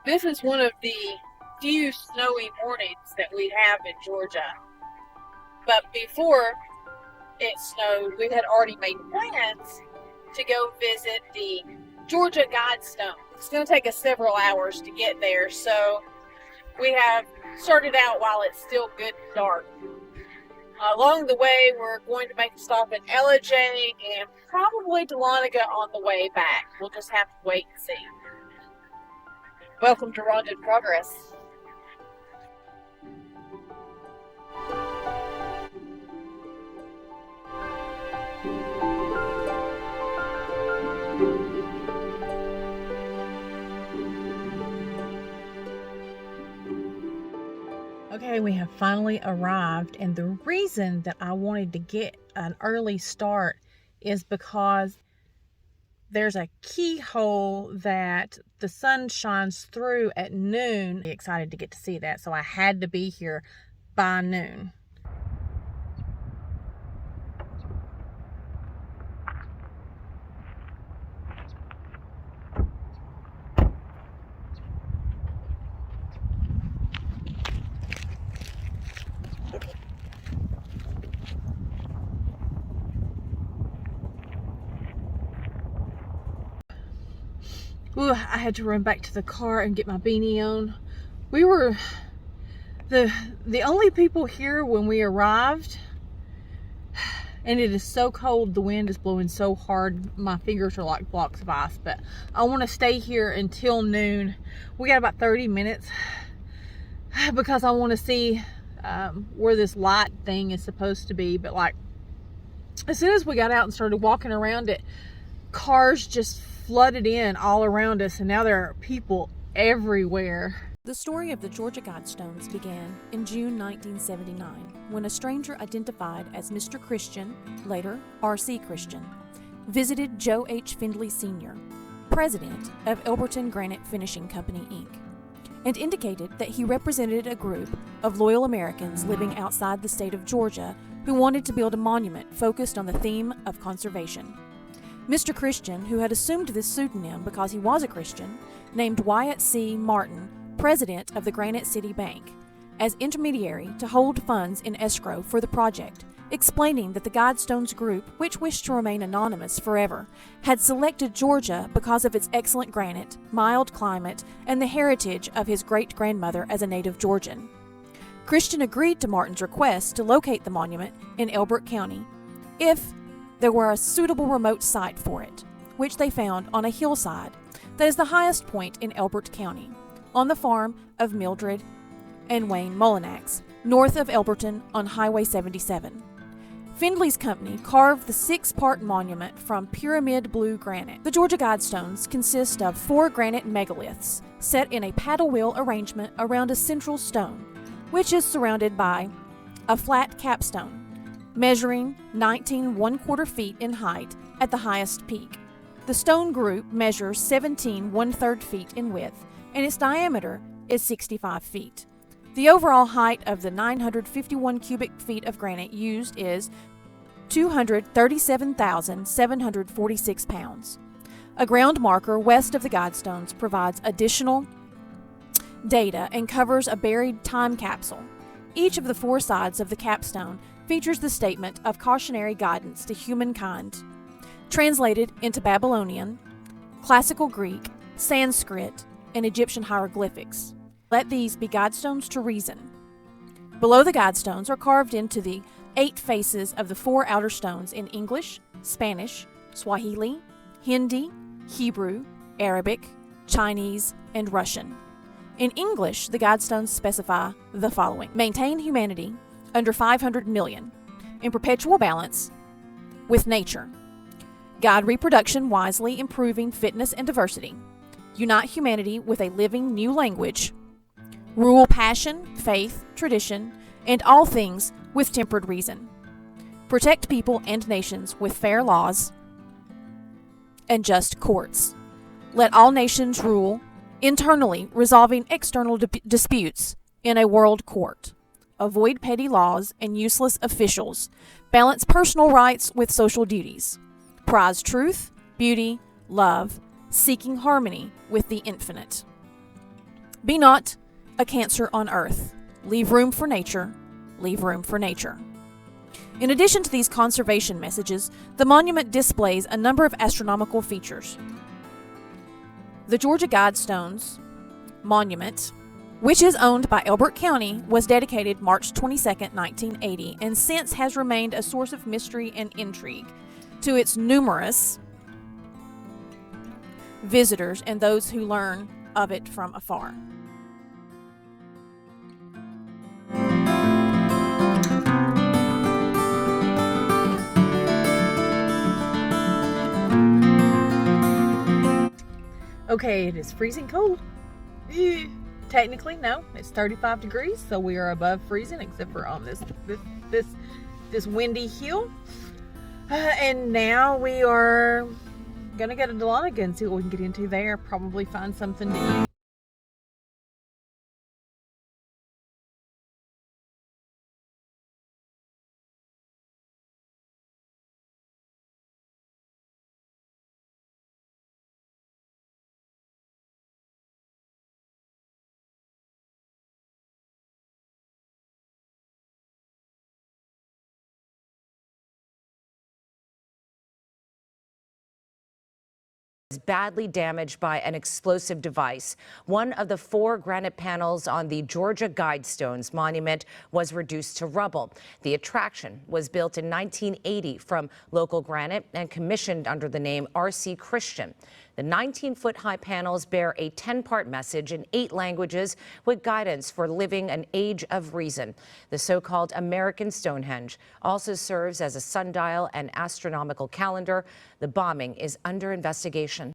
This is one of the few snowy mornings that we have in Georgia. But before it snowed, we had already made plans to go visit the Georgia Guidestones. It's going to take us several hours to get there, so we have started out while it's still good and dark. Along the way, we're going to make a stop at LJ and probably Dahlonega on the way back. We'll just have to wait and see. Welcome to Rhonda in Progress. Okay, we have finally arrived, and the reason that I wanted to get an early start is because there's a keyhole that the sun shines through at noon. I'm excited to get to see that, so I had to be here by noon. Ooh, I had to run back to the car and get my beanie on. We were the only people here when we arrived, and it is so cold. The wind is blowing so hard. My fingers are like blocks of ice, but I want to stay here until noon. We got about 30 minutes because I want to see where this light thing is supposed to be. But like, as soon as we got out and started walking around it, cars just flooded in all around us, and now there are people everywhere. The story of the Georgia Guidestones began in June 1979 when a stranger identified as Mr. Christian, later R.C. Christian, visited Joe H. Findley Sr., president of Elberton Granite Finishing Company, Inc., and indicated that he represented a group of loyal Americans living outside the state of Georgia who wanted to build a monument focused on the theme of conservation. Mr. Christian, who had assumed this pseudonym because he was a Christian, named Wyatt C. Martin, president of the Granite City Bank, as intermediary to hold funds in escrow for the project, explaining that the Guidestones group, which wished to remain anonymous forever, had selected Georgia because of its excellent granite, mild climate, and the heritage of his great-grandmother as a native Georgian. Christian agreed to Martin's request to locate the monument in Elbert County if there were a suitable remote site for it, which they found on a hillside that is the highest point in Elbert County, on the farm of Mildred and Wayne Mullinax, north of Elberton on Highway 77. Findley's company carved the 6-part monument from pyramid blue granite. The Georgia Guidestones consist of 4 granite megaliths set in a paddle wheel arrangement around a central stone, which is surrounded by a flat capstone, measuring 19 1/4 feet in height at the highest peak. The stone group measures 17 1/3 feet in width, and its diameter is 65 feet. The overall height of the 951 cubic feet of granite used is 237,746 pounds. A ground marker west of the Guidestones provides additional data and covers a buried time capsule. Each of the 4 sides of the capstone features the statement of cautionary guidance to humankind, translated into Babylonian, Classical Greek, Sanskrit, and Egyptian hieroglyphics. Let these be guidestones to reason. Below the guidestones are carved into the 8 faces of the 4 outer stones in English, Spanish, Swahili, Hindi, Hebrew, Arabic, Chinese, and Russian. In English, the guidestones specify the following: maintain humanity under 500 million, in perpetual balance with nature. Guide reproduction wisely, improving fitness and diversity. Unite humanity with a living new language. Rule passion, faith, tradition, and all things with tempered reason. Protect people and nations with fair laws and just courts. Let all nations rule internally, resolving external disputes in a world court. Avoid petty laws and useless officials. Balance personal rights with social duties. Prize truth, beauty, love, seeking harmony with the infinite. Be not a cancer on earth. Leave room for nature. Leave room for nature. In addition to these conservation messages, the monument displays a number of astronomical features. The Georgia Guidestones monument, which is owned by Elbert County, was dedicated March 22, 1980, and since has remained a source of mystery and intrigue to its numerous visitors and those who learn of it from afar. Okay, it is freezing cold. Technically, no, it's 35 degrees, so we are above freezing, except for on this windy hill. And now we are gonna go to Dahlonega and see what we can get into there. Probably find something to eat. Is badly damaged by an explosive device. One of the 4 granite panels on the Georgia Guidestones monument was reduced to rubble. The attraction was built in 1980 from local granite and commissioned under the name R.C. Christian. The 19-foot-high panels bear a 10-part message in 8 languages with guidance for living an age of reason. The so-called American Stonehenge also serves as a sundial and astronomical calendar. The bombing is under investigation.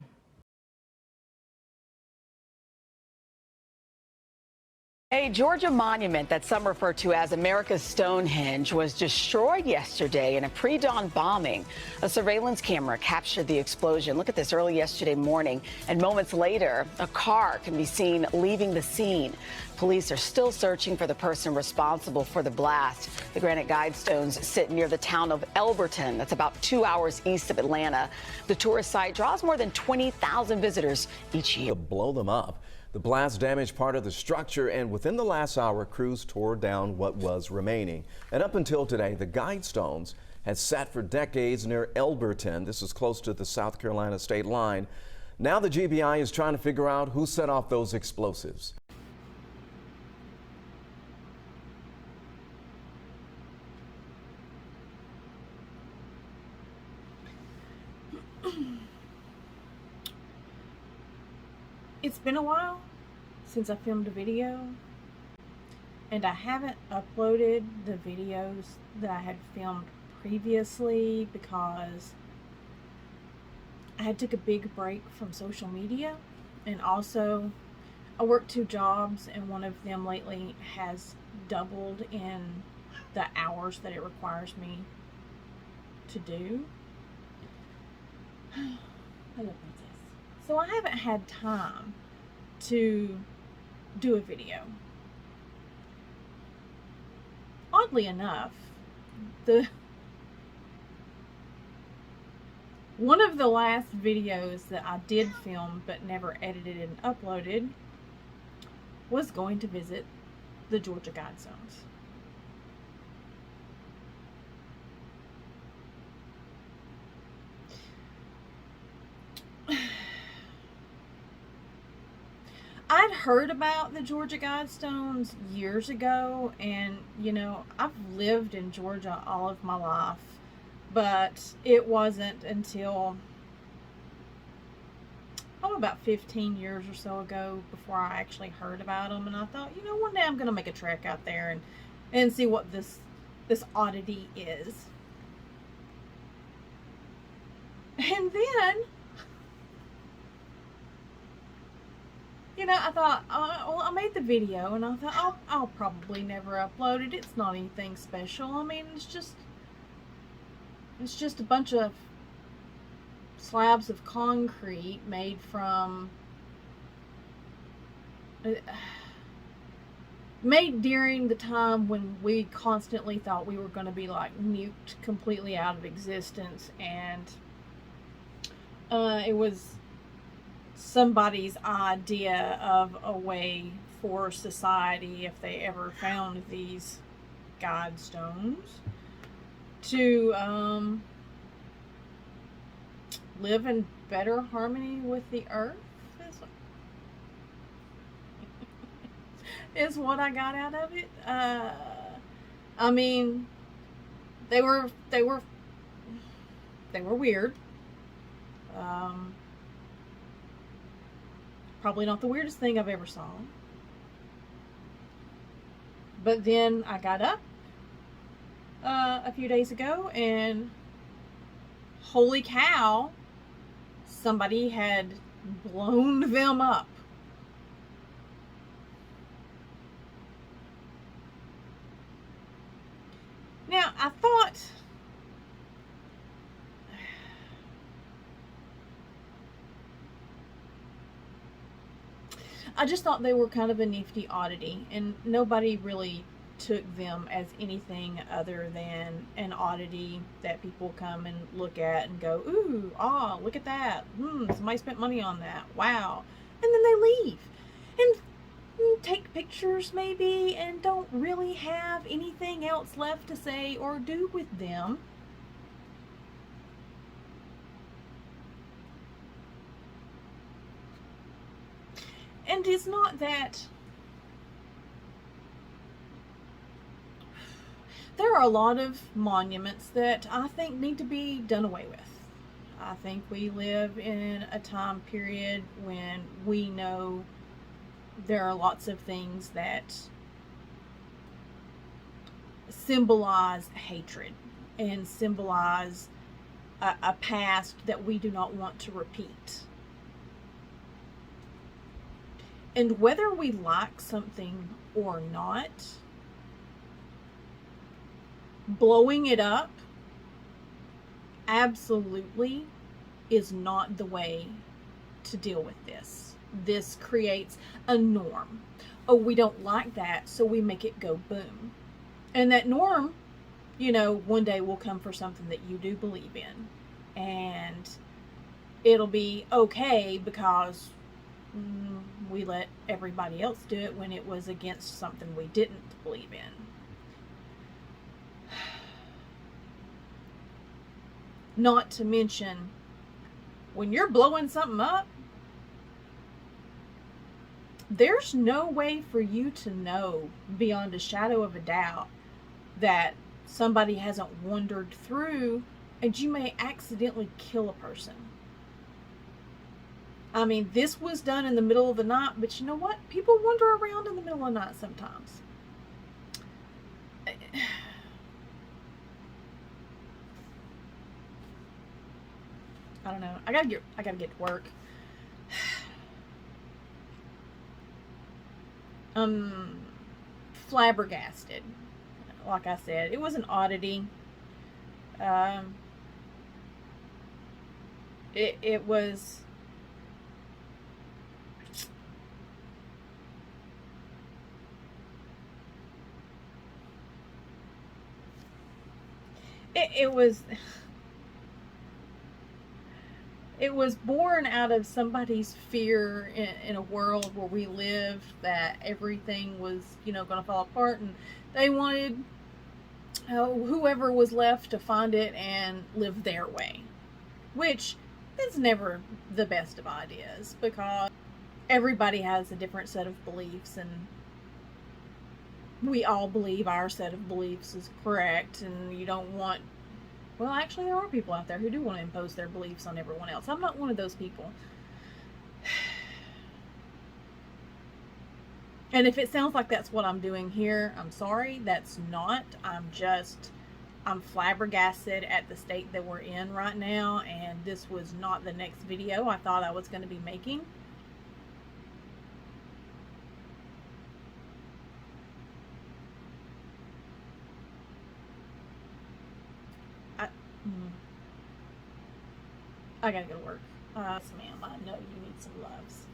A Georgia monument that some refer to as America's Stonehenge was destroyed yesterday in a pre-dawn bombing. A surveillance camera captured the explosion. Look at this, early yesterday morning, and moments later, a car can be seen leaving the scene. Police are still searching for the person responsible for the blast. The granite Guidestones sit near the town of Elberton. That's about 2 hours east of Atlanta. The tourist site draws more than 20,000 visitors each year. Blow them up. The blast damaged part of the structure, and within the last hour, crews tore down what was remaining. And up until today, the Guidestones had sat for decades near Elberton. This is close to the South Carolina state line. Now the GBI is trying to figure out who set off those explosives. It's been a while since I filmed a video, and I haven't uploaded the videos that I had filmed previously because I had took a big break from social media, and also I work 2 jobs, and one of them lately has doubled in the hours that it requires me to do. Hello, princess. So I haven't had time to do a video. Oddly enough, one of the last videos that I did film but never edited and uploaded was going to visit the Georgia Guidestones. I'd heard about the Georgia Guidestones years ago, and you know, I've lived in Georgia all of my life, but it wasn't until about 15 years or so ago before I actually heard about them. And I thought, you know, one day I'm gonna make a trek out there and see what this oddity is. And then, you know, I thought, well, I made the video, and I thought, I'll probably never upload it. It's not anything special. I mean, it's just a bunch of slabs of concrete made from, made during the time when we constantly thought we were going to be like nuked completely out of existence, and it was somebody's idea of a way for society, if they ever found these Guidestones, to live in better harmony with the earth, is what I got out of it. I mean, they were weird. Probably not the weirdest thing I've ever saw. But then I got up a few days ago, and holy cow, somebody had blown them up. Now, I just thought they were kind of a nifty oddity, and nobody really took them as anything other than an oddity that people come and look at and go, ooh, ah, look at that. Somebody spent money on that. Wow. And then they leave and take pictures maybe, and don't really have anything else left to say or do with them. And it's not that there are a lot of monuments that I think need to be done away with. I think we live in a time period when we know there are lots of things that symbolize hatred and symbolize a past that we do not want to repeat. And whether we like something or not, blowing it up absolutely is not the way to deal with this. This creates a norm. Oh, we don't like that, so we make it go boom. And that norm, one day will come for something that you do believe in. And it'll be okay because we let everybody else do it when it was against something we didn't believe in. Not to mention, when you're blowing something up, there's no way for you to know beyond a shadow of a doubt that somebody hasn't wandered through and you may accidentally kill a person. I mean, this was done in the middle of the night, but you know what? People wander around in the middle of the night sometimes. I don't know. I gotta get to work. Flabbergasted. Like I said, it was an oddity. It was. It was born out of somebody's fear in a world where we lived, that everything was, going to fall apart, and they wanted whoever was left to find it and live their way, which is never the best of ideas because everybody has a different set of beliefs, and we all believe our set of beliefs is correct, and you don't want. Well, actually, there are people out there who do want to impose their beliefs on everyone else. I'm not one of those people. And if it sounds like that's what I'm doing here, I'm sorry. That's not. I'm flabbergasted at the state that we're in right now, and this was not the next video I thought I was going to be making. I gotta go to work. Yes, ma'am, I know you need some loves.